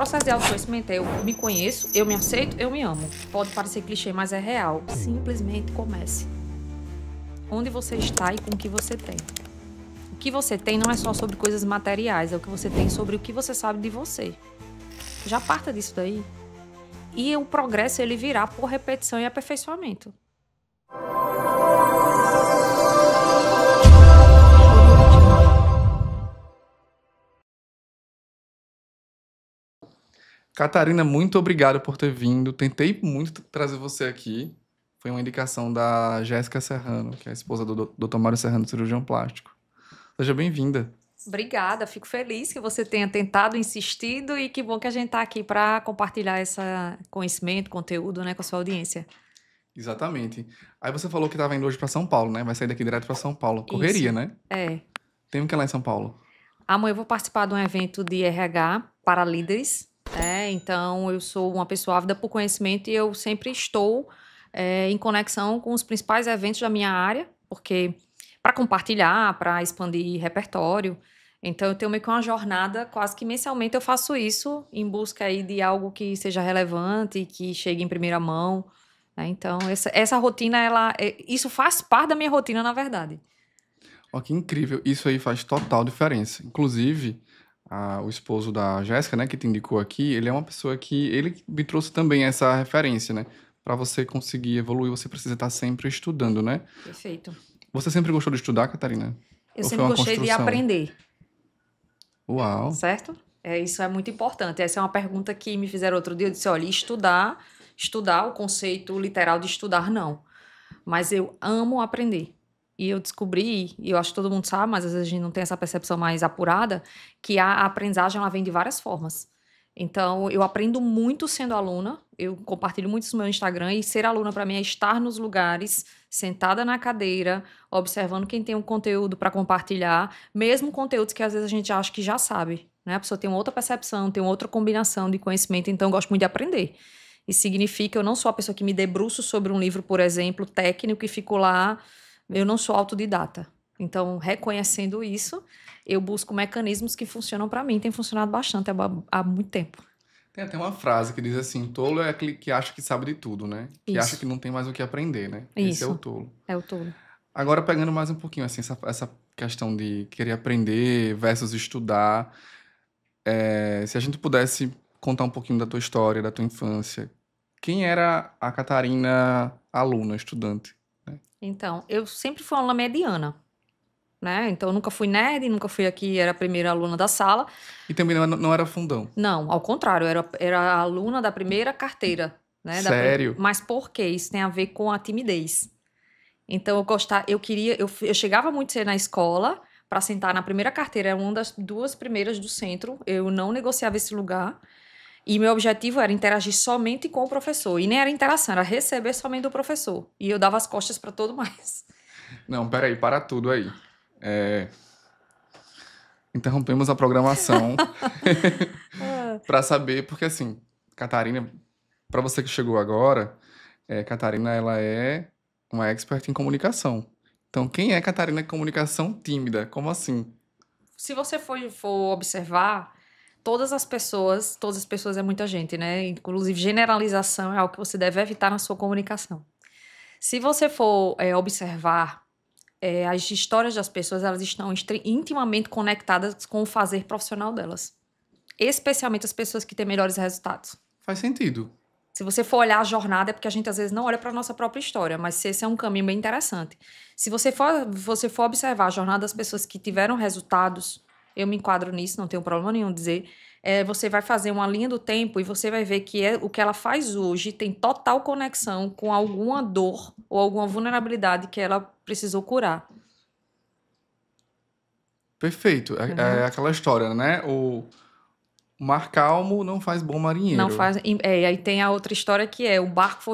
processo de autoconhecimento é eu me conheço, eu me aceito, eu me amo. Pode parecer clichê, mas é real. Simplesmente comece. Onde você está e com o que você tem. O que você tem não é só sobre coisas materiais, é o que você tem sobre o que você sabe de você. Já parta disso daí. E o progresso, ele virá por repetição e aperfeiçoamento. Catarina, muito obrigado por ter vindo. Tentei muito trazer você aqui. Foi uma indicação da Jéssica Serrano, que é a esposa do Dr. Mário Serrano, cirurgião plástico. Seja bem-vinda. Obrigada, fico feliz que você tenha tentado, insistido e que bom que a gente está aqui para compartilhar esse conhecimento, conteúdo, né, com a sua audiência. Exatamente. Aí você falou que estava indo hoje para São Paulo, né? Vai sair daqui direto para São Paulo. Correria, Isso. né? É. Tem o que lá em São Paulo? Amanhã eu vou participar de um evento de RH para líderes. Então, eu sou uma pessoa ávida por conhecimento e eu sempre estou em conexão com os principais eventos da minha área, porque para compartilhar, para expandir repertório. Então, eu tenho meio que uma jornada, quase que mensalmente eu faço isso, em busca aí de algo que seja relevante, que chegue em primeira mão. Então, essa rotina, isso faz parte da minha rotina, na verdade. Ó, que incrível. Isso aí faz total diferença. Inclusive, o esposo da Jéssica, né, que te indicou aqui, ele é uma pessoa que... Ele me trouxe também essa referência, né? Para você conseguir evoluir, você precisa estar sempre estudando, né? Perfeito. Você sempre gostou de estudar, Catarina? Eu Ou foi sempre uma gostei de construção? aprender. Uau. Certo? Isso é muito importante. Essa é uma pergunta que me fizeram outro dia. Eu disse, olha, estudar, o conceito literal de estudar, não. Mas eu amo aprender. E eu descobri, e eu acho que todo mundo sabe, mas às vezes a gente não tem essa percepção mais apurada, que a aprendizagem ela vem de várias formas. Então, eu aprendo muito sendo aluna, eu compartilho muito isso no meu Instagram, e ser aluna para mim é estar nos lugares, sentada na cadeira, observando quem tem um conteúdo para compartilhar, mesmo conteúdos que às vezes a gente acha que já sabe, né? A pessoa tem uma outra percepção, tem outra combinação de conhecimento, então eu gosto muito de aprender. Isso significa, eu não sou a pessoa que me debruço sobre um livro, por exemplo, técnico e fico lá, eu não sou autodidata. Então, reconhecendo isso, eu busco mecanismos que funcionam para mim, tem funcionado bastante há muito tempo. Tem até uma frase que diz assim, tolo é aquele que acha que sabe de tudo, né? Que acha que Isso, não tem mais o que aprender, né? Esse é o isso, tolo. é o todo. Agora, pegando mais um pouquinho, assim, essa questão de querer aprender versus estudar, se a gente pudesse contar um pouquinho da tua história, da tua infância, quem era a Catarina aluna, estudante? Né? Então, eu sempre fui uma aluna mediana, né? Então, eu nunca fui nerd, nunca fui aqui, era a primeira aluna da sala. E também não era fundão. Não, ao contrário, era a aluna da primeira carteira, né? Sério? Mas por quê? Isso tem a ver com a timidez. Então, eu chegava muito cedo na escola para sentar na primeira carteira, era uma das duas primeiras do centro, eu não negociava esse lugar. E meu objetivo era interagir somente com o professor. E nem era interação, era receber somente do professor. E eu dava as costas para todo mais. Não, peraí, para tudo aí. Interrompemos a programação para saber, porque assim, Catarina, para você que chegou agora, Catarina, ela é uma expert em comunicação. Então, quem é Catarina em comunicação tímida? Como assim? Se você for observar, todas as pessoas é muita gente, né? Inclusive, generalização é algo que você deve evitar na sua comunicação. Se você for observar, as histórias das pessoas, elas estão intimamente conectadas com o fazer profissional delas. Especialmente as pessoas que têm melhores resultados. Faz sentido. Se você for olhar a jornada, é porque a gente às vezes não olha para a nossa própria história, mas esse é um caminho bem interessante. Se você for observar a jornada das pessoas que tiveram resultados, eu me enquadro nisso, não tenho problema nenhum em dizer, você vai fazer uma linha do tempo e você vai ver que o que ela faz hoje tem total conexão com alguma dor ou alguma vulnerabilidade que ela precisou curar. Perfeito. É aquela história, né? O mar calmo não faz bom marinheiro. Não faz. Aí tem a outra história que o barco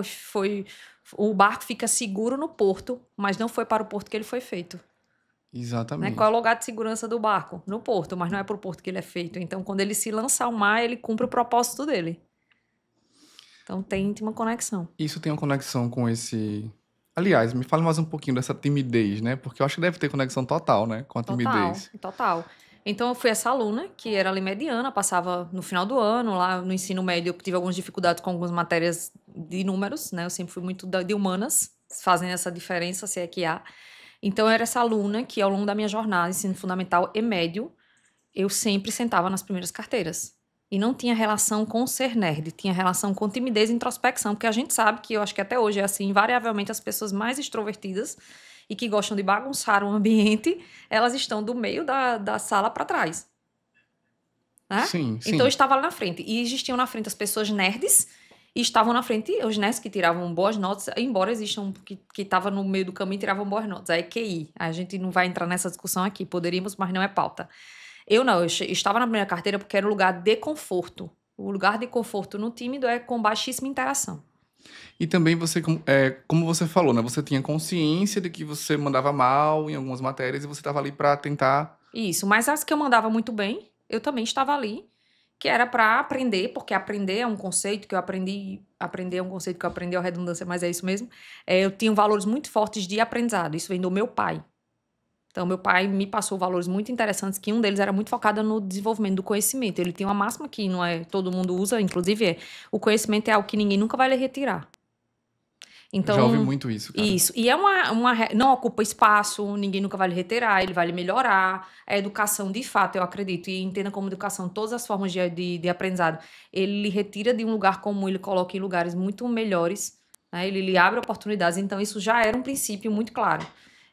o barco fica seguro no porto, mas não foi para o porto que ele foi feito. Né? Exatamente. Qual é o lugar de segurança do barco? No porto, mas não é para o porto que ele é feito. Então, quando ele se lança ao mar, ele cumpre o propósito dele. Então, tem íntima conexão. Isso tem uma conexão com esse... Aliás, me fale mais um pouquinho dessa timidez, né? Porque eu acho que deve ter conexão total, né? Com a timidez. Total. Então, eu fui essa aluna, que era ali mediana, passava no final do ano, lá no ensino médio, eu tive algumas dificuldades com algumas matérias de números, né? Eu sempre fui muito de humanas, fazem essa diferença, se é que há. Então, eu era essa aluna que, ao longo da minha jornada, ensino fundamental e médio, eu sempre sentava nas primeiras carteiras. E não tinha relação com ser nerd, tinha relação com timidez e introspecção, porque a gente sabe que, eu acho que até hoje é assim, invariavelmente as pessoas mais extrovertidas e que gostam de bagunçar o ambiente, elas estão do meio da sala para trás, né? Sim, Então eu sim. estava lá na frente. E existiam na frente as pessoas nerds e estavam na frente os nerds que tiravam boas notas, embora existam que estavam no meio do caminho e tiravam boas notas. Aí QI. A gente não vai entrar nessa discussão aqui. Poderíamos, mas não é pauta. Eu não, estava na primeira carteira porque era um lugar de conforto. O lugar de conforto no tímido é com baixíssima interação. E também você, como você falou, né? Você tinha consciência de que você mandava mal em algumas matérias e você estava ali para tentar. Isso, mas as que eu mandava muito bem, eu também estava ali, que era para aprender, porque aprender é um conceito que eu aprendi, aprender é um conceito que eu aprendi, a redundância, mas é isso mesmo. Eu tinha valores muito fortes de aprendizado, isso vem do meu pai. Então, meu pai me passou valores muito interessantes, que um deles era muito focado no desenvolvimento do conhecimento. Ele tinha uma máxima que não é todo mundo usa, inclusive o conhecimento é algo que ninguém nunca vai lhe retirar. Eu já ouvi Então, muito isso, cara. isso. E não ocupa espaço, ninguém nunca vai lhe retirar, ele vai lhe melhorar. A educação, de fato, eu acredito, e entenda como educação todas as formas de aprendizado. Ele lhe retira de um lugar comum, ele coloca em lugares muito melhores, né? Ele lhe abre oportunidades. Então, isso já era um princípio muito claro.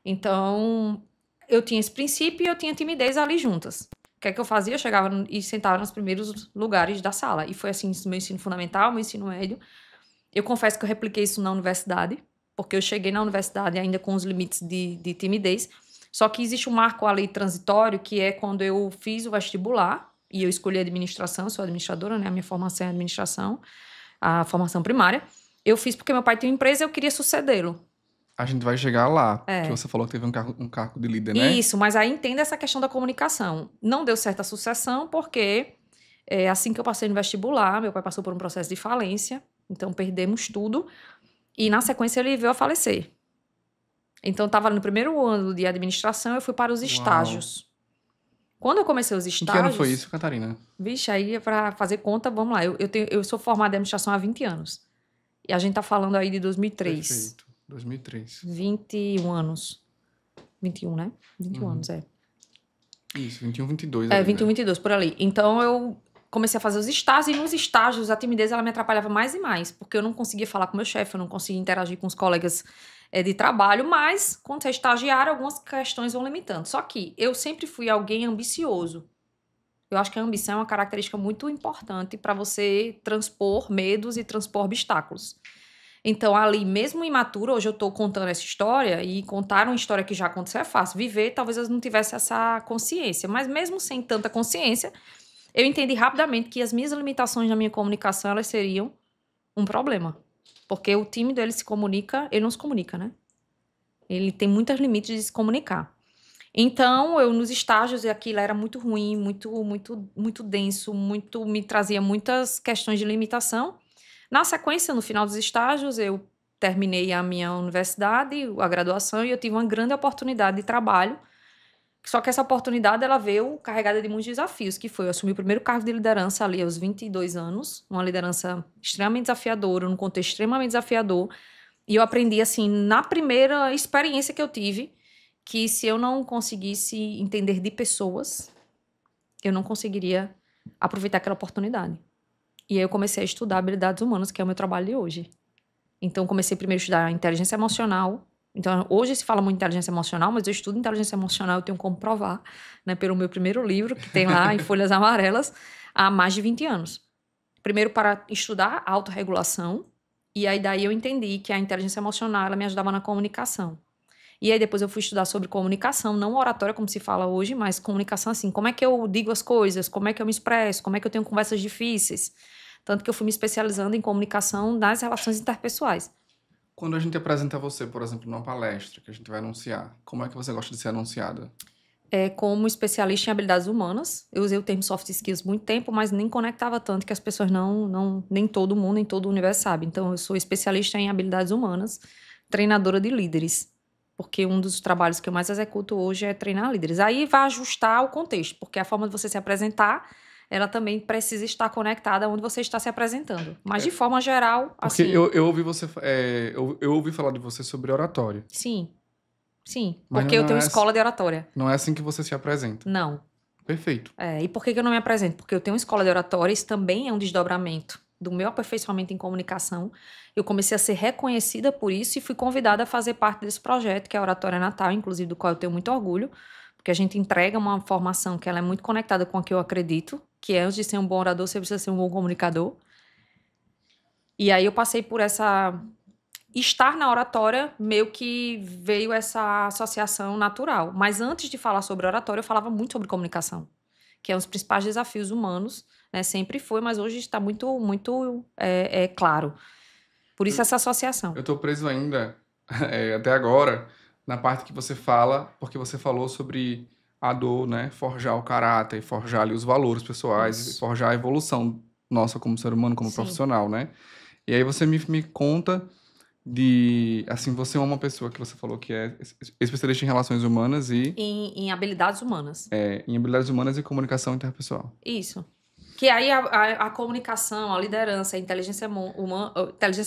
Então, eu tinha esse princípio e eu tinha timidez ali juntas. O que é que eu fazia? Eu chegava e sentava nos primeiros lugares da sala. E foi assim, meu ensino fundamental, meu ensino médio. Eu confesso que eu repliquei isso na universidade, porque eu cheguei na universidade ainda com os limites de timidez. Só que existe um marco ali transitório, que é quando eu fiz o vestibular, e eu escolhi administração, eu sou administradora, né? A minha formação é administração, a formação primária. Eu fiz porque meu pai tinha uma empresa e eu queria sucedê-lo. A gente vai chegar lá, que É. você falou que teve um cargo de líder, né? Isso, mas aí entenda essa questão da comunicação. Não deu certa sucessão, porque assim que eu passei no vestibular, meu pai passou por um processo de falência, então perdemos tudo. E na sequência ele veio a falecer. Então eu estava no primeiro ano de administração, eu fui para os Uau. estágios. Quando eu comecei os Em que ano foi estágios, isso, Catarina? vixe, aí para fazer conta, vamos lá. Eu sou formada em administração há 20 anos. E a gente tá falando aí de 2003. Perfeito. 2003. 21 anos. 21, né? 21 anos, é. Isso, 21, 22 É, ali, 21, né? 22, por ali. Então eu comecei a fazer os estágios, e nos estágios a timidez ela me atrapalhava mais e mais, porque eu não conseguia falar com meu chefe, eu não conseguia interagir com os colegas de trabalho, mas quando você é estagiário, algumas questões vão limitando. Só que eu sempre fui alguém ambicioso. Eu acho que a ambição é uma característica muito importante para você transpor medos e transpor obstáculos. Então, ali, mesmo imatura, hoje eu tô contando essa história, e contar uma história que já aconteceu é fácil. Viver, talvez eu não tivesse essa consciência, mas mesmo sem tanta consciência, eu entendi rapidamente que as minhas limitações na minha comunicação, elas seriam um problema. Porque o tímido, ele se comunica, ele não se comunica, né? Ele tem muitos limites de se comunicar. Então, eu nos estágios, e aquilo era muito ruim, muito denso, me trazia muitas questões de limitação. Na sequência, no final dos estágios, eu terminei a minha universidade, a graduação, e eu tive uma grande oportunidade de trabalho. Só que essa oportunidade, ela veio carregada de muitos desafios, que foi eu assumir o primeiro cargo de liderança ali aos 22 anos, uma liderança extremamente desafiadora, num contexto extremamente desafiador. E eu aprendi, assim, na primeira experiência que eu tive, que se eu não conseguisse entender de pessoas, eu não conseguiria aproveitar aquela oportunidade. E aí eu comecei a estudar habilidades humanas, que é o meu trabalho de hoje. Então, comecei primeiro a estudar inteligência emocional. Então, hoje se fala muito em inteligência emocional, mas eu estudo inteligência emocional, eu tenho como provar, né, pelo meu primeiro livro, que tem lá em folhas amarelas, há mais de 20 anos. Primeiro para estudar autorregulação, e aí daí eu entendi que a inteligência emocional, ela me ajudava na comunicação. E aí depois eu fui estudar sobre comunicação, não oratória como se fala hoje, mas comunicação assim, como é que eu digo as coisas, como é que eu me expresso, como é que eu tenho conversas difíceis. Tanto que eu fui me especializando em comunicação nas relações interpessoais. Quando a gente apresenta você, por exemplo, numa palestra que a gente vai anunciar, como é que você gosta de ser anunciada? Como especialista em habilidades humanas, eu usei o termo soft skills muito tempo, mas nem conectava tanto que as pessoas nem todo mundo, nem todo o universo sabe. Então, eu sou especialista em habilidades humanas, treinadora de líderes. porque um dos trabalhos que eu mais executo hoje é treinar líderes. Aí vai ajustar o contexto, porque a forma de você se apresentar, ela também precisa estar conectada onde você está se apresentando. Mas, de forma geral, Porque assim... eu ouvi você... eu ouvi falar de você sobre oratória. Sim, sim. Mas Porque eu tenho escola de oratória. não é assim que você se apresenta. Não. Perfeito. E por que eu não me apresento? Porque eu tenho uma escola de oratória, isso também é um desdobramento do meu aperfeiçoamento em comunicação. Eu comecei a ser reconhecida por isso e fui convidada a fazer parte desse projeto, que é a Oratória Natal, inclusive do qual eu tenho muito orgulho, porque a gente entrega uma formação que ela é muito conectada com a que eu acredito, que é, antes de ser um bom orador, você precisa ser um bom comunicador. E aí eu passei por essa... Estar na oratória, meio que veio essa associação natural. Mas antes de falar sobre oratória, eu falava muito sobre comunicação, que é um dos principais desafios humanos, né? Sempre foi, mas hoje está muito, muito claro. Por isso essa associação. Eu tô preso ainda, até agora, na parte que você fala, porque você falou sobre a dor, né? Forjar o caráter, forjar ali os valores pessoais, Isso. forjar a evolução nossa como ser humano, como Sim. profissional, né? E aí você me conta de... Assim, você é uma pessoa que você falou que é especialista em relações humanas e... Em habilidades humanas. em habilidades humanas e comunicação interpessoal. Isso. Que aí a comunicação, a liderança, a inteligência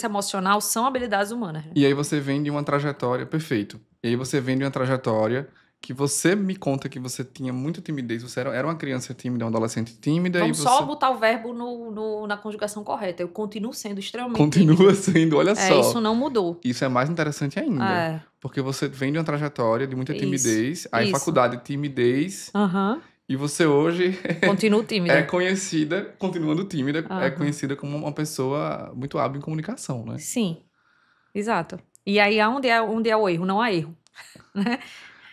emocional são habilidades humanas. Né? E aí você vem de uma trajetória... Perfeito. E aí você vem de uma trajetória que você me conta que você tinha muita timidez. Você era uma criança tímida, uma adolescente tímida. Vamos e só você botar o verbo na conjugação correta. Eu continuo sendo extremamente continua tímida. sendo, olha só. Isso não mudou. Isso é mais interessante ainda. Porque você vem de uma trajetória de muita timidez. Aí isso. faculdade, timidez. Aham. E você hoje Continuo tímida. é conhecida, continuando tímida, é conhecida como uma pessoa muito hábil em comunicação, né? Sim, exato. E aí, onde é o erro? Não há erro. Né?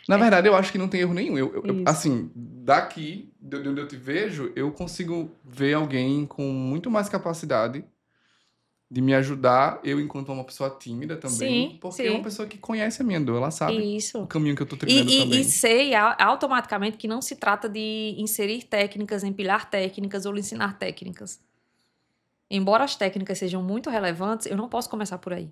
Na verdade, eu acho que não tem erro nenhum. Isso. Assim, daqui, de onde eu te vejo, eu consigo ver alguém com muito mais capacidade de me ajudar, eu enquanto uma pessoa tímida também, Sim, porque é uma sim. pessoa que conhece a minha dor, ela sabe Isso. o caminho que eu tô trilhando também. E sei automaticamente que não se trata de inserir técnicas, empilhar técnicas ou ensinar técnicas. Embora as técnicas sejam muito relevantes, eu não posso começar por aí.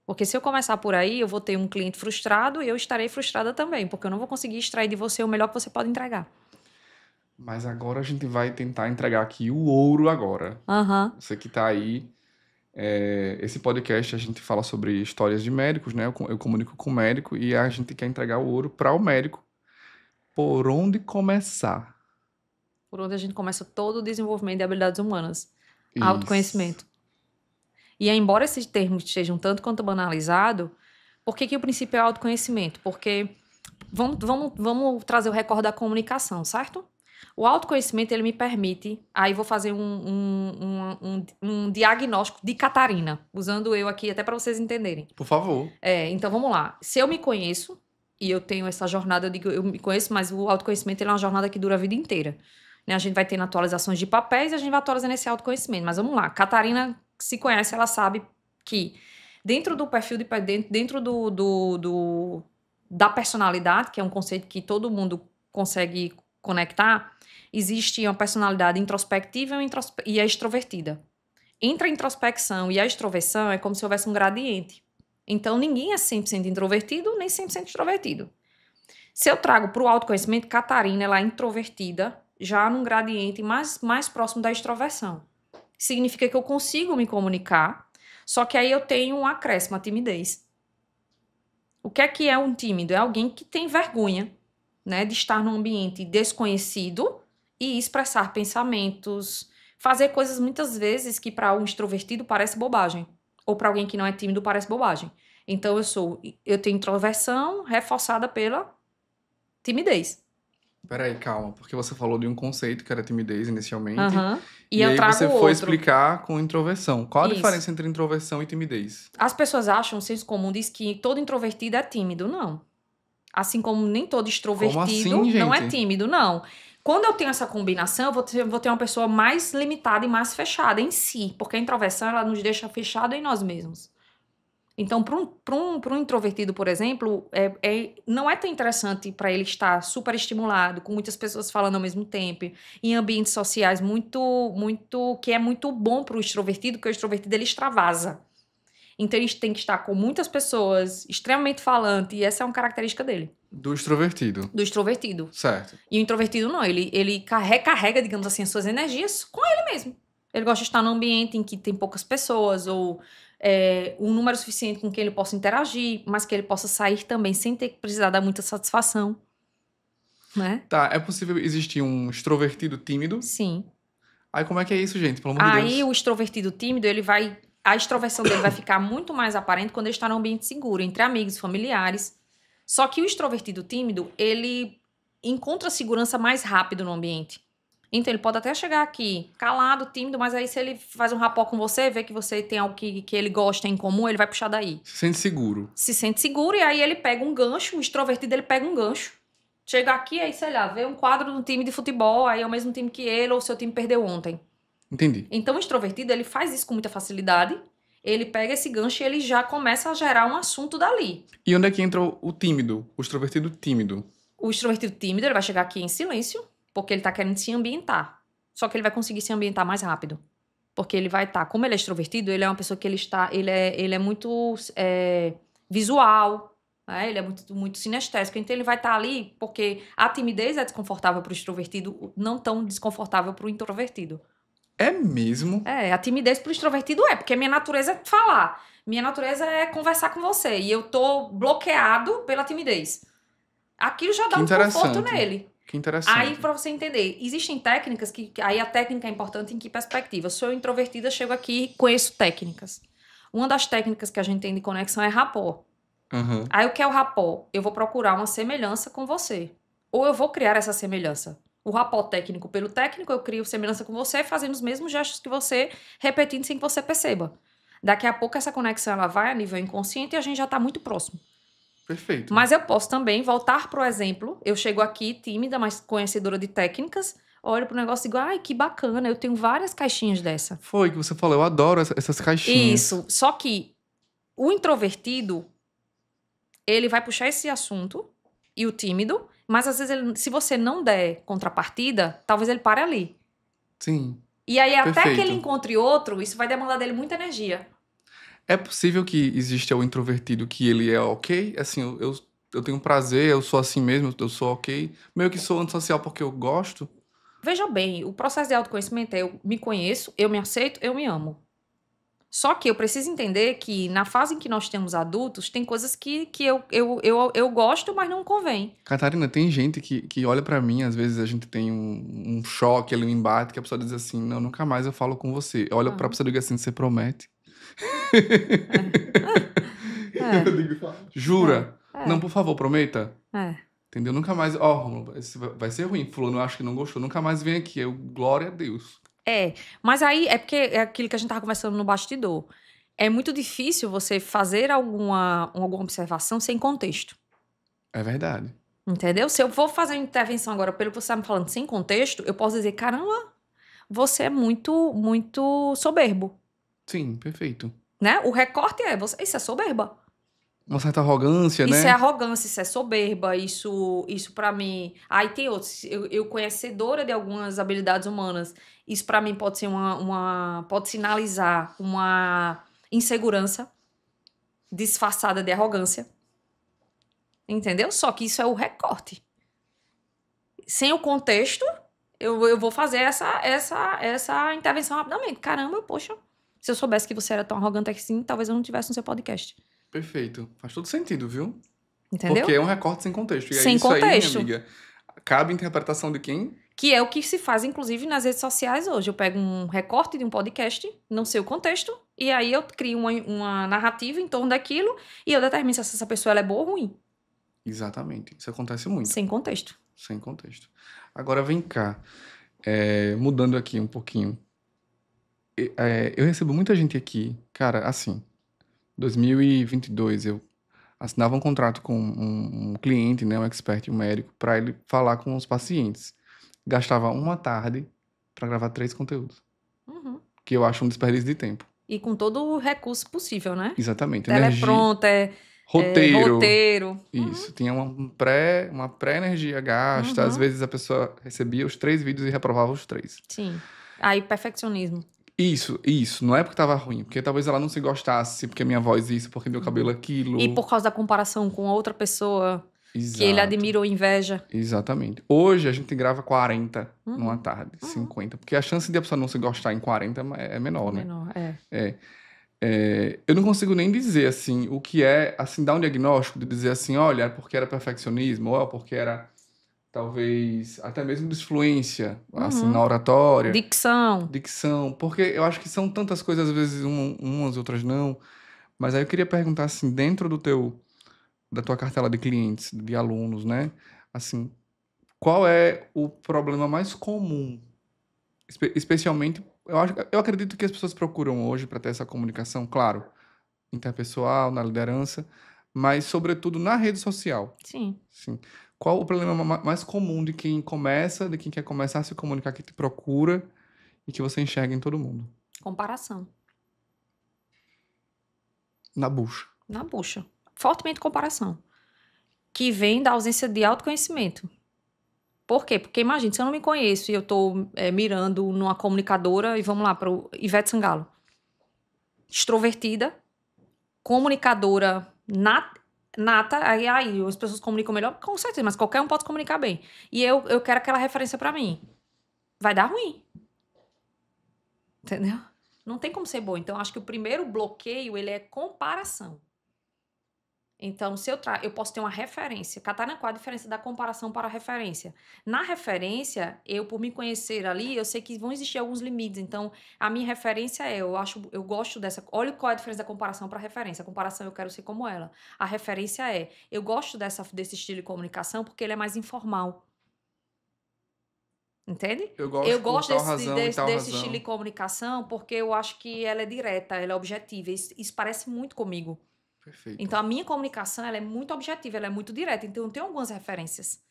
Porque se eu começar por aí, eu vou ter um cliente frustrado e eu estarei frustrada também, porque eu não vou conseguir extrair de você o melhor que você pode entregar. Mas agora a gente vai tentar entregar aqui o ouro agora. Você que tá aí, esse podcast a gente fala sobre histórias de médicos, né? Eu comunico com o médico e a gente quer entregar o ouro para o médico. Por onde começar? Por onde a gente começa todo o desenvolvimento de habilidades humanas. Isso. Autoconhecimento. E embora esses termos estejam tanto quanto banalizados, por que o princípio é autoconhecimento? Porque vamos trazer o recorde da comunicação, certo? O autoconhecimento, ele me permite... Aí vou fazer um diagnóstico de Catarina, usando eu aqui até para vocês entenderem. Por favor. Então, vamos lá. Se eu me conheço, e eu tenho essa jornada, eu digo, eu me conheço, mas o autoconhecimento ele é uma jornada que dura a vida inteira. Né? A gente vai tendo atualizações de papéis e a gente vai atualizando esse autoconhecimento. Mas vamos lá. Catarina se conhece, ela sabe que dentro do perfil, dentro da personalidade, que é um conceito que todo mundo consegue conectar, existe uma personalidade introspectiva e a extrovertida. Entre a introspecção e a extroversão é como se houvesse um gradiente. Então, ninguém é 100% introvertido, nem 100% extrovertido. Se eu trago para o autoconhecimento, Catarina, ela é introvertida, já num gradiente mais próximo da extroversão. Significa que eu consigo me comunicar, só que aí eu tenho um acréscimo, a timidez. O que é um tímido? É alguém que tem vergonha, né, de estar num ambiente desconhecido e expressar pensamentos, fazer coisas muitas vezes que para um extrovertido parece bobagem, ou para alguém que não é tímido parece bobagem. Então eu tenho introversão reforçada pela timidez. Peraí, calma, porque você falou de um conceito que era timidez inicialmente. E aí você foi outro. explicar com introversão. Qual a diferença entre introversão e timidez? As pessoas acham, o senso comum diz que todo introvertido é tímido. Não. Assim como nem todo extrovertido assim, não é tímido, não. Quando eu tenho essa combinação, eu vou ter uma pessoa mais limitada e mais fechada em si, porque a introversão ela nos deixa fechado em nós mesmos. Então, para um introvertido, por exemplo, não é tão interessante para ele estar super estimulado, com muitas pessoas falando ao mesmo tempo, em ambientes sociais que é muito bom para o extrovertido, porque o extrovertido ele extravasa. Então, ele tem que estar com muitas pessoas, extremamente falante, e essa é uma característica dele. Do extrovertido. Do extrovertido. Certo. E o introvertido não, ele recarrega, digamos assim, as suas energias com ele mesmo. Ele gosta de estar num ambiente em que tem poucas pessoas, ou um número suficiente com quem ele possa interagir, mas que ele possa sair também sem ter que precisar dar muita satisfação. Né? Tá, é possível existir um extrovertido tímido? Sim. Aí como é que é isso, gente? Pelo amor de Aí Deus. o extrovertido tímido, a extroversão dele vai ficar muito mais aparente quando ele está num ambiente seguro, entre amigos, familiares. Só que o extrovertido tímido, ele encontra segurança mais rápido no ambiente. Então, ele pode até chegar aqui calado, tímido, mas aí se ele faz um rapport com você, vê que você tem algo que ele gosta em comum, ele vai puxar daí. Se sente seguro. Se sente seguro e aí ele pega um gancho, o extrovertido ele pega um gancho. Chega aqui, aí, sei lá, vê um quadro de um time de futebol, aí é o mesmo time que ele, ou seu time perdeu ontem. Entendi. Então, o extrovertido, ele faz isso com muita facilidade, ele pega esse gancho e ele já começa a gerar um assunto dali. E onde é que entra o tímido? O extrovertido tímido? O extrovertido tímido, ele vai chegar aqui em silêncio, porque ele tá querendo se ambientar. Só que ele vai conseguir se ambientar mais rápido. Porque ele vai estar, como ele é extrovertido, ele é uma pessoa que ele é muito visual, né? Ele é muito sinestésico. Então ele vai estar ali porque a timidez é desconfortável para o extrovertido, não tão desconfortável para o introvertido. É mesmo? A timidez pro extrovertido porque minha natureza é falar. Minha natureza é conversar com você. E eu tô bloqueado pela timidez. Aquilo já dá um conforto nele. Que interessante. Aí, pra você entender, existem técnicas que... Aí a técnica é importante em que perspectiva? Eu sou introvertida, chego aqui e conheço técnicas. Uma das técnicas que a gente tem de conexão é rapport. Uhum. Aí, o que é o rapport? Eu vou procurar uma semelhança com você. Ou eu vou criar essa semelhança. O rapport técnico pelo técnico, eu crio semelhança com você, fazendo os mesmos gestos que você, repetindo sem que você perceba. Daqui a pouco essa conexão ela vai a nível inconsciente e a gente já está muito próximo. Perfeito. Mas eu posso também voltar pro exemplo. Eu chego aqui tímida, mas conhecedora de técnicas, olho pro negócio e digo, ai, que bacana, eu tenho várias caixinhas dessa. Foi que você falou, eu adoro essas caixinhas. Isso, só que o introvertido, ele vai puxar esse assunto, e o tímido, mas às vezes, se você não der contrapartida, talvez ele pare ali. Sim. E aí, até Perfeito. que ele encontre outro, isso vai demandar dele muita energia. É possível que exista o introvertido que ele é ok? Assim, eu tenho prazer, eu sou assim mesmo, eu sou ok. Meio que sou antissocial porque eu gosto. Veja bem, o processo de autoconhecimento é eu me conheço, eu me aceito, eu me amo. Só que eu preciso entender que na fase em que nós temos adultos, tem coisas que eu gosto, mas não convém. Catarina, tem gente que olha pra mim, às vezes a gente tem um choque ali, um embate, que a pessoa diz assim, não, nunca mais eu falo com você. Olha pra pessoa e diga assim, você promete? Eu digo, jura? Não, por favor, prometa. Entendeu? Nunca mais, Romulo, vai ser ruim. Fulano, eu acho que não gostou, nunca mais vem aqui. Eu, glória a Deus. Mas aí é porque é aquilo que a gente tava conversando no bastidor. É muito difícil você fazer alguma observação sem contexto. É verdade. Entendeu? Se eu vou fazer uma intervenção agora pelo que você está me falando sem contexto, eu posso dizer, caramba, você é muito, muito soberbo. Sim, perfeito. Né? O recorte isso é soberba. Uma certa arrogância, né? Isso é arrogância, isso é soberba, isso pra mim... Aí tem outros, eu conhecedora de algumas habilidades humanas, isso pra mim pode ser pode sinalizar uma insegurança disfarçada de arrogância. Entendeu? Só que isso é o recorte. Sem o contexto, eu vou fazer essa intervenção rapidamente. Caramba, poxa, se eu soubesse que você era tão arrogante assim, talvez eu não tivesse no seu podcast. Perfeito. Faz todo sentido, viu? Entendeu? Porque é um recorte sem contexto. E sem isso contexto. aí, minha amiga, cabe interpretação de quem? Que é o que se faz, inclusive, nas redes sociais hoje. Eu pego um recorte de um podcast, não sei o contexto, e aí eu crio uma narrativa em torno daquilo e eu determino se essa pessoa ela é boa ou ruim. Exatamente. Isso acontece muito. Sem contexto. Sem contexto. Agora, vem cá. Mudando aqui um pouquinho. Eu recebo muita gente aqui. Cara, assim, 2022, eu assinava um contrato com um cliente, né, um expert, um médico, para ele falar com os pacientes. Gastava uma tarde para gravar 3 conteúdos. Uhum. Que eu acho um desperdício de tempo. E com todo o recurso possível, né? Exatamente. Teleprompter, roteiro. Isso. Tinha uma pré-energia gasta. Às vezes a pessoa recebia os 3 vídeos e reprovava os 3. Sim. Aí, perfeccionismo. Isso. Não é porque tava ruim. Porque talvez ela não se gostasse, porque minha voz isso, porque meu cabelo aquilo. E por causa da comparação com outra pessoa que ele Exato. admira ou inveja. Exatamente. Hoje a gente grava 40 numa Uhum. tarde, 50. Porque a chance de a pessoa não se gostar em 40 é menor, né? Menor, é. Eu não consigo nem dizer, assim, o que é, assim, dar um diagnóstico de dizer assim, olha, é porque era perfeccionismo, ou é porque era, talvez, até mesmo disfluência, assim, na Uhum. oratória, Dicção. dicção, porque eu acho que são tantas coisas, às vezes umas, outras não, mas aí eu queria perguntar, assim, dentro da tua cartela de clientes, de alunos, né, assim, qual é o problema mais comum, especialmente, eu acredito que as pessoas procuram hoje para ter essa comunicação, claro, interpessoal, na liderança, mas sobretudo na rede social. Sim. Sim. Qual o problema mais comum de quem começa, de quem quer começar a se comunicar, que te procura e que você enxerga em todo mundo? Comparação. Na bucha. Na bucha. Fortemente comparação. Que vem da ausência de autoconhecimento. Por quê? Porque imagina, se eu não me conheço e eu tô mirando numa comunicadora e vamos lá para o Ivete Sangalo. Extrovertida, comunicadora nata, aí as pessoas comunicam melhor, com certeza, mas qualquer um pode se comunicar bem. E eu quero aquela referência pra mim. Vai dar ruim. Entendeu? Não tem como ser bom. Então, acho que o primeiro bloqueio, ele é comparação. Então, se eu posso ter uma referência. Catarina, qual a diferença da comparação para a referência? Na referência, eu, por me conhecer ali, eu sei que vão existir alguns limites. Então, a minha referência eu gosto dessa. Olha qual é a diferença da comparação para a referência. A comparação, eu quero ser como ela. A referência eu gosto desse estilo de comunicação porque ele é mais informal. Entende? Eu Eu gosto por gosto tal razão e tal desse estilo de razão. comunicação porque eu acho que ela é direta, ela é objetiva. Isso parece muito comigo. Perfeito. Então, a minha comunicação, ela é muito objetiva, ela é muito direta. Então, eu tenho algumas referências.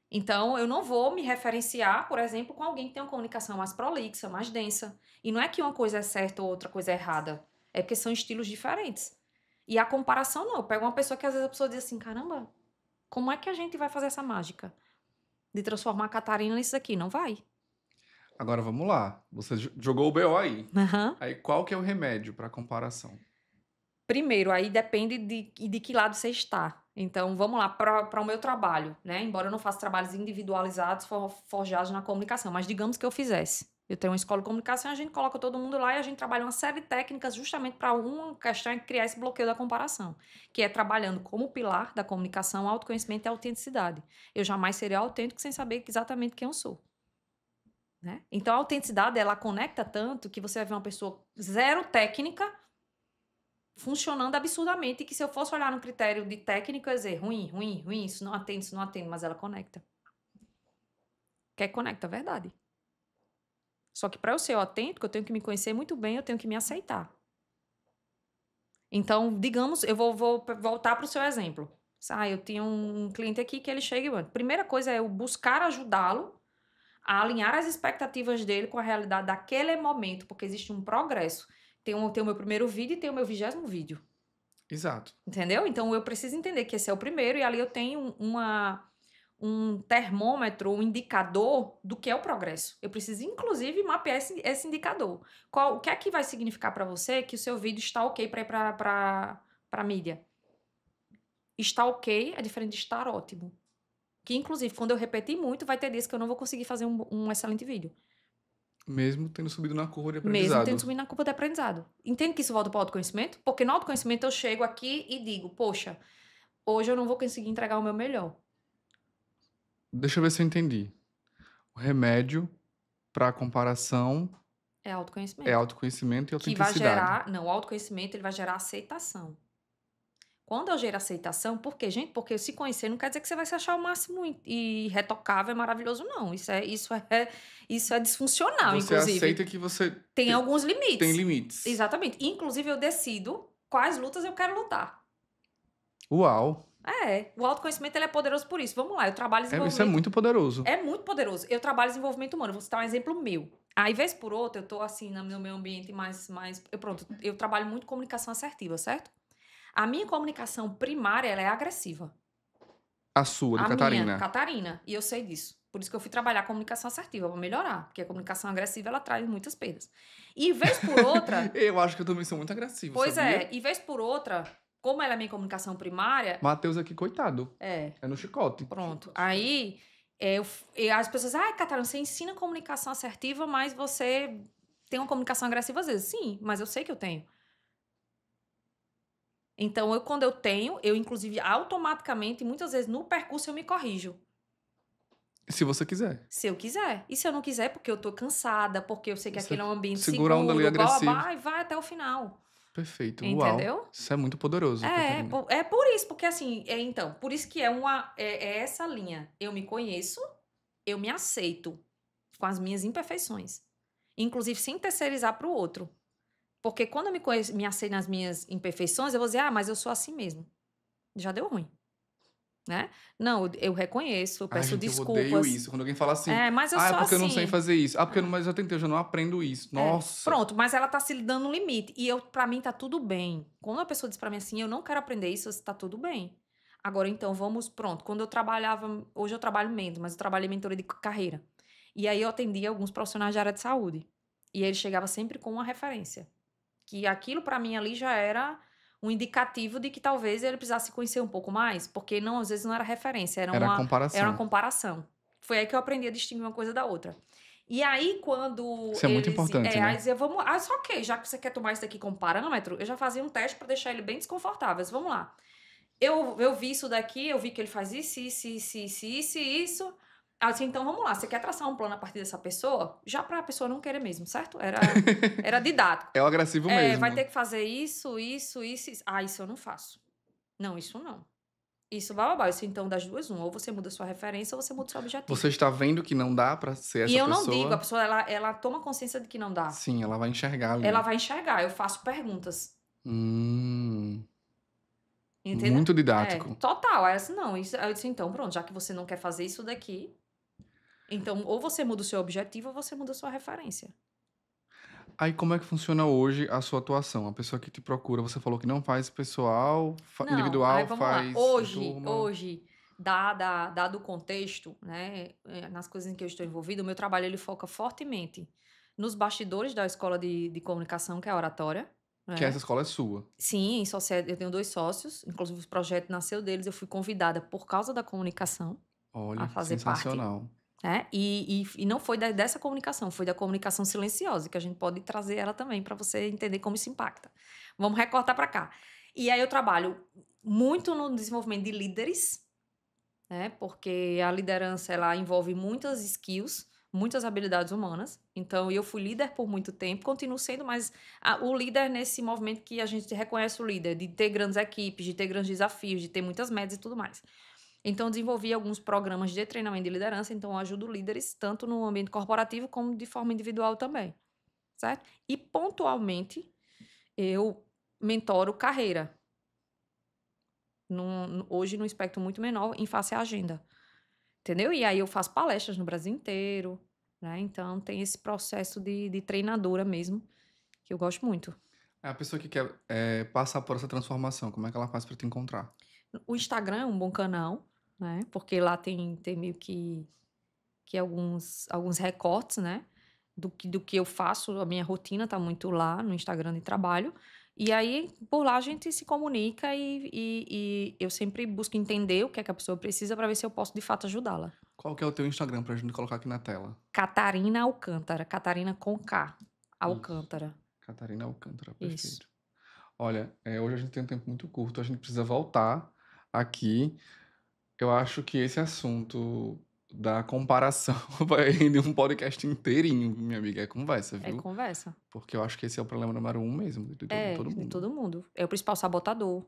Então, eu não vou me referenciar, por exemplo, com alguém que tem uma comunicação mais prolixa, mais densa. E não é que uma coisa é certa ou outra coisa é errada. É porque são estilos diferentes. E a comparação, não. Eu pego uma pessoa que às vezes a pessoa diz assim, caramba, como é que a gente vai fazer essa mágica? De transformar a Catarina nisso aqui? Não vai. Agora vamos lá. Você jogou o BO aí. Aham. Aí qual que é o remédio para comparação? Primeiro, aí depende de que lado você está. Então, vamos lá, para o meu trabalho, né? Embora eu não faça trabalhos individualizados, forjados na comunicação, mas digamos que eu fizesse. Eu tenho uma escola de comunicação, a gente coloca todo mundo lá e a gente trabalha uma série de técnicas justamente para uma questão é criar esse bloqueio da comparação, que é trabalhando como pilar da comunicação, autoconhecimento e autenticidade. Eu jamais seria autêntico sem saber exatamente quem eu sou. Né? Então, a autenticidade, ela conecta tanto que você vai ver uma pessoa zero técnica funcionando absurdamente, que se eu fosse olhar no critério de técnica, eu ia dizer ruim, isso não atende, mas ela conecta. Quer conecta, verdade. Só que para eu ser autêntico, eu tenho que me conhecer muito bem, eu tenho que me aceitar. Então, digamos, eu vou voltar para o seu exemplo. Eu tinha um cliente aqui que ele chega e... Primeira coisa é eu buscar ajudá-lo a alinhar as expectativas dele com a realidade daquele momento, porque existe um progresso. Tem o meu primeiro vídeo e tem o meu 20º vídeo. Exato. Entendeu? Então, eu preciso entender que esse é o primeiro e ali eu tenho um termômetro, um indicador do que é o progresso. Eu preciso, inclusive, mapear esse indicador. O que é que vai significar para você que o seu vídeo está ok para ir para a mídia? Está ok é diferente de estar ótimo. Que, inclusive, quando eu repetir muito, vai ter dias que eu não vou conseguir fazer um excelente vídeo. Mesmo tendo subido na curva de Mesmo tendo aprendizado. subido na curva de aprendizado. Entende que isso volta para o autoconhecimento? Porque no autoconhecimento eu chego aqui e digo, poxa, hoje eu não vou conseguir entregar o meu melhor. Deixa eu ver se eu entendi. O remédio para comparação É é autoconhecimento. autoconhecimento e Que vai autenticidade. gerar... Não, o autoconhecimento ele vai gerar aceitação. Quando eu gero aceitação, por quê, gente? Porque se conhecer não quer dizer que você vai se achar o máximo e retocável, é maravilhoso, não. Isso é disfuncional, Você inclusive. aceita que você Tem alguns tem limites. limites. Exatamente. Inclusive, eu decido quais lutas eu quero lutar. Uau! O autoconhecimento ele é poderoso por isso. Vamos lá, eu trabalho desenvolvimento... Isso é muito poderoso. É muito poderoso. Eu trabalho desenvolvimento humano. Vou citar um exemplo meu. Aí, vez por outra, eu tô assim, no meu ambiente mais... eu trabalho muito comunicação assertiva, certo? A minha comunicação primária, ela é agressiva. A sua, de A minha, Catarina. Catarina. E eu sei disso. Por isso que eu fui trabalhar a comunicação assertiva, para melhorar. Porque a comunicação agressiva, ela traz muitas perdas. E vez por outra... Eu acho que eu também sou muito agressivo, Pois sabia? e vez por outra, como ela é minha comunicação primária... Matheus aqui, coitado. É no chicote. Pronto. Aí, as pessoas... Catarina, você ensina comunicação assertiva, mas você tem uma comunicação agressiva às vezes. Sim, mas eu sei que eu tenho. Então, quando eu tenho, eu, inclusive, automaticamente, muitas vezes, no percurso, eu me corrijo. Se você quiser. Se eu quiser. E se eu não quiser, porque eu tô cansada, porque eu sei que aquele é um ambiente segura seguro, a onda ali agressivo. vai até o final. Perfeito. Entendeu? Uau. Isso é muito poderoso, Catarina. É por isso, porque assim, então, por isso que é essa linha. Eu me conheço, eu me aceito com as minhas imperfeições. Inclusive, sem terceirizar pro outro. Porque quando eu me conheço, me aceito nas minhas imperfeições, eu vou dizer, mas eu sou assim mesmo. Já deu ruim. Né? Não, eu reconheço, eu peço gente, desculpas. Eu odeio isso. Quando alguém fala assim, mas eu sou porque eu não assim. sei fazer isso. Porque mas eu tentei, eu já não aprendo isso. Nossa. Pronto, mas ela tá se dando um limite. E pra mim tá tudo bem. Quando a pessoa diz pra mim assim, eu não quero aprender isso, tá tudo bem. Agora, então, pronto. Quando eu trabalhava, hoje eu trabalho menos, mas eu trabalhei em mentoria de carreira. E aí eu atendia alguns profissionais de área de saúde. E ele chegava sempre com uma referência. Que aquilo pra mim ali já era um indicativo de que talvez ele precisasse conhecer um pouco mais, porque não, às vezes não era referência, era uma comparação. Foi aí que eu aprendi a distinguir uma coisa da outra. E aí, quando isso é muito importante, né? Aí dizia, vamos... ok, já que você quer tomar isso daqui como parâmetro, eu já fazia um teste para deixar ele bem desconfortável. Vamos lá. Eu vi isso daqui, eu vi que ele faz isso. Aí eu disse, então vamos lá, você quer traçar um plano a partir dessa pessoa? Já pra pessoa não querer mesmo, certo? Era didático. É o agressivo mesmo. Vai ter que fazer isso. Isso eu não faço. Não, isso não. Isso, bababá. Isso, então, das duas, ou você muda a sua referência ou você muda o seu objetivo. Você está vendo que não dá pra ser essa pessoa? E eu não digo, a pessoa, ela toma consciência de que não dá. Sim, ela vai enxergar ali. Ela vai enxergar, eu faço perguntas. Entendeu? Muito didático. Total. Aí eu disse, não, eu disse, então, pronto, já que você não quer fazer isso daqui, então, ou você muda o seu objetivo ou você muda a sua referência. Aí, como é que funciona hoje a sua atuação? A pessoa que te procura, você falou que não faz pessoal, individual, aí vamos faz lá. turma. Hoje, dado o contexto, né, nas coisas em que eu estou envolvida, o meu trabalho ele foca fortemente nos bastidores da escola de comunicação, que é a Oratória. Que essa escola é sua. Sim, eu tenho 2 sócios, inclusive o projeto nasceu deles, eu fui convidada por causa da comunicação a fazer sensacional. parte. E não foi dessa comunicação, foi da comunicação silenciosa, que a gente pode trazer ela também para você entender como isso impacta. Vamos recortar para cá. E aí eu trabalho muito no desenvolvimento de líderes, né? Porque a liderança ela envolve muitas skills, muitas habilidades humanas. Então eu fui líder por muito tempo, continuo sendo, mas o líder nesse movimento que a gente reconhece o líder, de ter grandes equipes, de ter grandes desafios, de ter muitas metas e tudo mais. Então, desenvolvi alguns programas de treinamento de liderança, então eu ajudo líderes tanto no ambiente corporativo como de forma individual também, certo? E, pontualmente, eu mentoro carreira. Hoje, num espectro muito menor, em face à agenda. Entendeu? E aí eu faço palestras no Brasil inteiro, né? Então, tem esse processo de treinadora mesmo, que eu gosto muito. A pessoa que quer passar por essa transformação, como é que ela faz para te encontrar? O Instagram é um bom canal, né? Porque lá tem meio que alguns recortes, né? Do que eu faço, a minha rotina tá muito lá no Instagram de trabalho. E aí, por lá, a gente se comunica e eu sempre busco entender o que é que a pessoa precisa para ver se eu posso, de fato, ajudá-la. Qual que é o teu Instagram pra gente colocar aqui na tela? Catarina Alcântara. Catarina com K. Alcântara. Isso. Catarina Alcântara, perfeito. Isso. Olha, hoje a gente tem um tempo muito curto, a gente precisa voltar aqui. Eu acho que esse assunto da comparação vai render um podcast inteirinho, minha amiga. É conversa, viu? É conversa. Porque eu acho que esse é o problema número 1 mesmo, de todo mundo. De todo mundo. É o principal sabotador.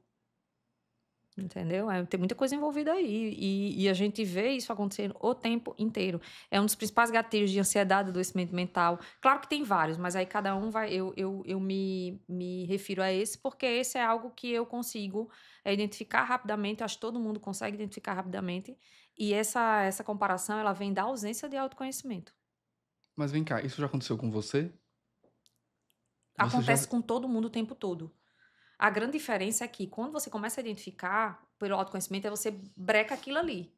Entendeu? Tem muita coisa envolvida aí. E a gente vê isso acontecendo o tempo inteiro. É um dos principais gatilhos de ansiedade, adoecimento mental. Claro que tem vários, mas aí cada um vai... Eu me refiro a esse porque esse é algo que eu consigo identificar rapidamente. Acho que todo mundo consegue identificar rapidamente. E essa comparação, ela vem da ausência de autoconhecimento. Mas vem cá, isso já aconteceu com você? Acontece com todo mundo o tempo todo. A grande diferença é que quando você começa a identificar pelo autoconhecimento, você breca aquilo ali.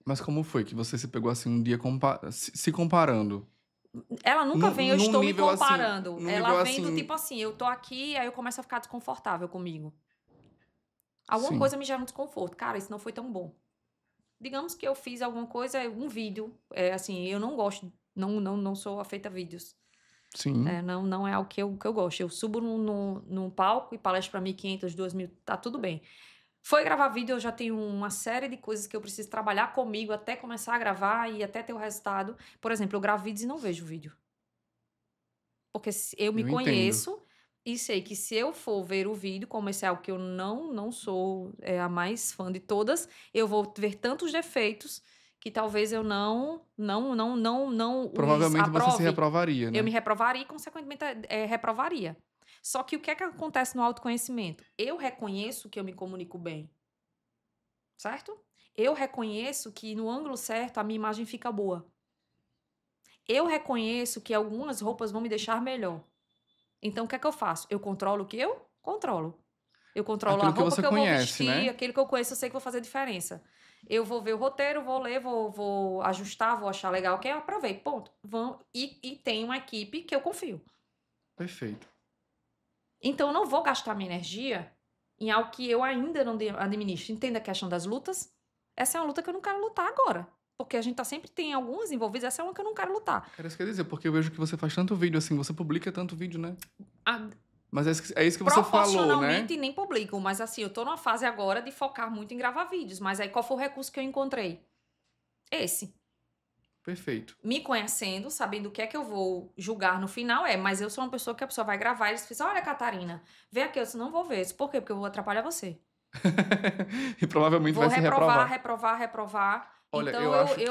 Mas como foi que você se pegou assim um dia se comparando? Ela nunca vem, eu Num estou me nível assim, comparando. num Ela nível vem do assim, tipo assim, eu tô aqui, aí eu começo a ficar desconfortável comigo. Alguma sim, coisa me gera um desconforto. Cara, isso não foi tão bom. Digamos que eu fiz alguma coisa, um vídeo, assim, eu não gosto, não sou afeita a vídeos. sim, Não é algo que eu gosto. Eu subo num palco e palestro para 1.500, 2.000, tá tudo bem. Foi gravar vídeo, eu já tenho uma série de coisas que eu preciso trabalhar comigo até começar a gravar e até ter o resultado. Por exemplo, eu gravo vídeos e não vejo vídeo. Porque eu me eu entendo. conheço e sei que se eu for ver o vídeo, como esse é algo que eu não sou a mais fã de todas, eu vou ver tantos defeitos que talvez eu não os Provavelmente você se aprove. reprovaria, Eu me né? reprovaria e, consequentemente, reprovaria. Só que o que é que acontece no autoconhecimento? Eu reconheço que eu me comunico bem, certo? Eu reconheço que no ângulo certo a minha imagem fica boa. Eu reconheço que algumas roupas vão me deixar melhor. Então, o que é que eu faço? Eu controlo o que eu controlo. Eu controlo a Aquilo que roupa você que eu vou conhece, vestir, né? aquilo que eu conheço, eu sei que vou fazer diferença. Eu vou ver o roteiro, vou ler, vou ajustar, vou achar legal, ok? Eu aprovei, ponto. E tem uma equipe que eu confio. Perfeito. Então, eu não vou gastar minha energia em algo que eu ainda não administro. Entenda a questão das lutas? Essa é uma luta que eu não quero lutar agora. Porque a gente sempre tem algumas envolvidas, essa é uma que eu não quero lutar. Era isso que eu ia dizer, porque eu vejo que você faz tanto vídeo assim, você publica tanto vídeo, né? A- Mas é isso que você falou, né? Proporcionalmente nem publico, mas assim, eu tô numa fase agora de focar muito em gravar vídeos. Mas aí qual foi o recurso que eu encontrei? Esse. Perfeito. Me conhecendo, sabendo o que é que eu vou julgar no final, mas eu sou uma pessoa que a pessoa vai gravar e eles dizem, olha, Catarina, vê aqui, eu disse, não vou ver. Eu disse, por quê? Porque eu vou atrapalhar você. E provavelmente Vou vai se reprovar, reprovar. reprovar, reprovar. Olha, Então eu acho que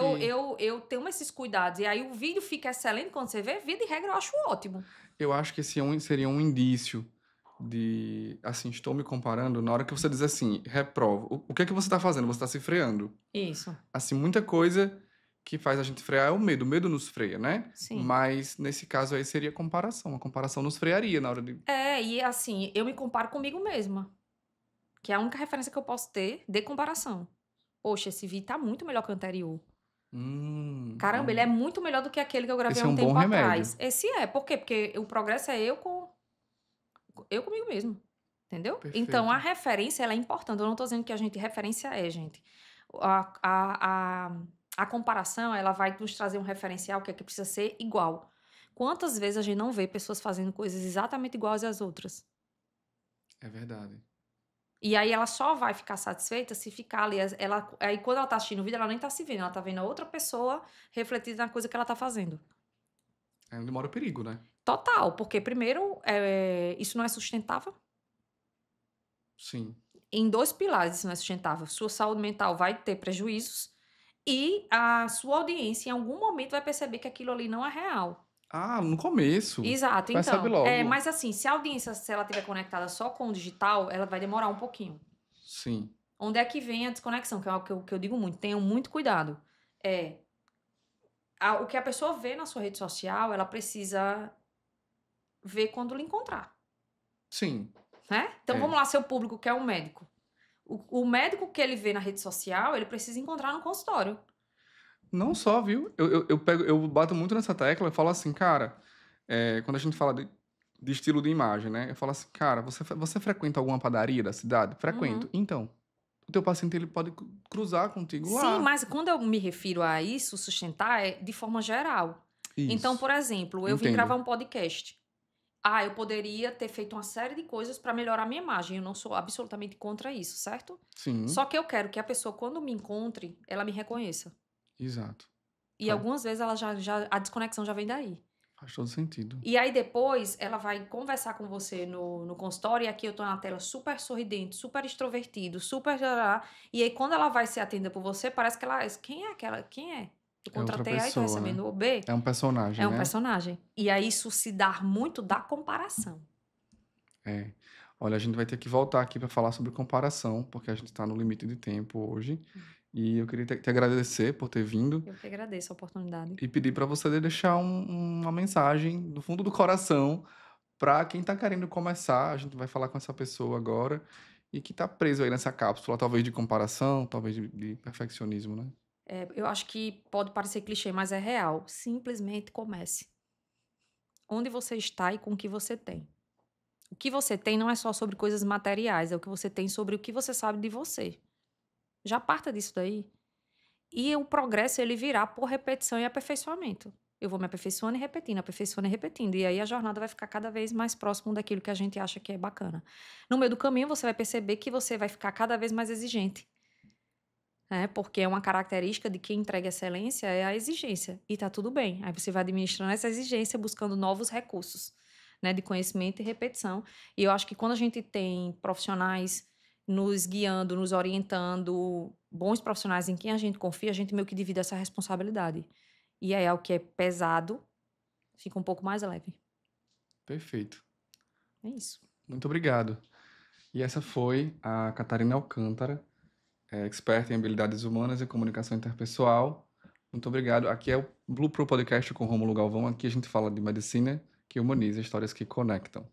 eu tenho esses cuidados. E aí o vídeo fica excelente quando você vê, via de regra eu acho ótimo. seria um indício de, assim, estou me comparando na hora que você diz assim, reprovo. O que é que você está fazendo? Você está se freando. Isso, Assim, muita coisa que faz a gente frear é o medo. O medo nos freia, né? sim. Mas nesse caso aí seria comparação. A comparação nos frearia na hora de. E assim, eu me comparo comigo mesma. Que é a única referência que eu posso ter de comparação. Poxa, esse vídeo tá muito melhor que o anterior. Caramba, ele é muito melhor do que aquele que eu gravei há Esse é um um bom tempo remédio. atrás. Esse é, por quê? Porque o progresso é eu comigo mesmo. Entendeu? Então, a Perfeito. referência, ela é importante. Eu não tô dizendo que a gente referência gente. A, a, a, a comparação, ela vai nos trazer um referencial que é que precisa ser igual. Quantas vezes a gente não vê pessoas fazendo coisas exatamente iguais às outras? É verdade. E aí ela só vai ficar satisfeita se ficar ali. Aí quando ela tá assistindo o vídeo, ela nem tá se vendo, ela tá vendo a outra pessoa refletida na coisa que ela tá fazendo. É onde mora o perigo, né? Total, porque primeiro, isso não é sustentável. Sim. Em dois pilares isso não é sustentável. Sua saúde mental vai ter prejuízos e a sua audiência em algum momento vai perceber que aquilo ali não é real. Ah, no começo. Exato, Percebe então. logo. Mas assim, se a audiência, se ela estiver conectada só com o digital, ela vai demorar um pouquinho. Sim. Onde é que vem a desconexão? Que é algo que eu digo muito. Tenham muito cuidado. É, o que a pessoa vê na sua rede social, ela precisa ver quando lhe encontrar, Sim. né? Então vamos É. lá, seu público que é um médico. O médico que ele vê na rede social, ele precisa encontrar no consultório. Não só, viu? Eu bato muito nessa tecla e falo assim, cara, quando a gente fala de estilo de imagem, né? Eu falo assim, cara, você frequenta alguma padaria da cidade? Frequento. Uhum. Então, o teu paciente ele pode cruzar contigo Sim, lá. mas quando eu me refiro a isso, sustentar, é de forma geral. Então, Isso. por exemplo, eu vim gravar Entendo. um podcast. Eu poderia ter feito uma série de coisas para melhorar minha imagem. Eu não sou absolutamente contra isso, certo? Só Sim, que eu quero que a pessoa, quando me encontre, ela me reconheça. exato. E Faz, algumas vezes ela a desconexão já vem daí. faz todo sentido. E aí depois ela vai conversar com você no consultório, e aqui eu tô na tela super sorridente, super extrovertido, super. E aí quando ela vai ser atendida por você, parece que ela. Quem é aquela? Quem é? Eu É outra contratei A e tô pessoa, né? recebendo o B. É um personagem, É um né? personagem. E aí isso se dá muito da comparação. É. Olha, a gente vai ter que voltar aqui para falar sobre comparação, porque a gente está no limite de tempo hoje. E eu queria te agradecer por ter vindo Eu que agradeço a oportunidade. e pedir para você deixar uma mensagem do fundo do coração para quem está querendo começar. A gente vai falar com essa pessoa agora e que está preso aí nessa cápsula, talvez de comparação, talvez de perfeccionismo, né? Eu acho que pode parecer clichê, mas é real. Simplesmente comece. Onde você está e com o que você tem. O que você tem não é só sobre coisas materiais, é o que você tem sobre o que você sabe de você. Já parta disso daí. E o progresso, ele virá por repetição e aperfeiçoamento. Eu vou me aperfeiçoando e repetindo. E aí a jornada vai ficar cada vez mais próximo daquilo que a gente acha que é bacana. No meio do caminho, você vai perceber que você vai ficar cada vez mais exigente. Né? Porque é uma característica de quem entrega excelência é a exigência. E tá tudo bem. Aí você vai administrando essa exigência, buscando novos recursos, né? De conhecimento e repetição. E eu acho que quando a gente tem profissionais nos guiando, nos orientando, bons profissionais em quem a gente confia, a gente meio que divide essa responsabilidade. E aí, o que é pesado fica um pouco mais leve. Perfeito. É isso. Muito obrigado. E essa foi a Catarina Alcântara, experta em habilidades humanas e comunicação interpessoal. Muito obrigado. Aqui é o Blue Pro Podcast com Rômulo Galvão. Aqui a gente fala de medicina que humaniza, histórias que conectam.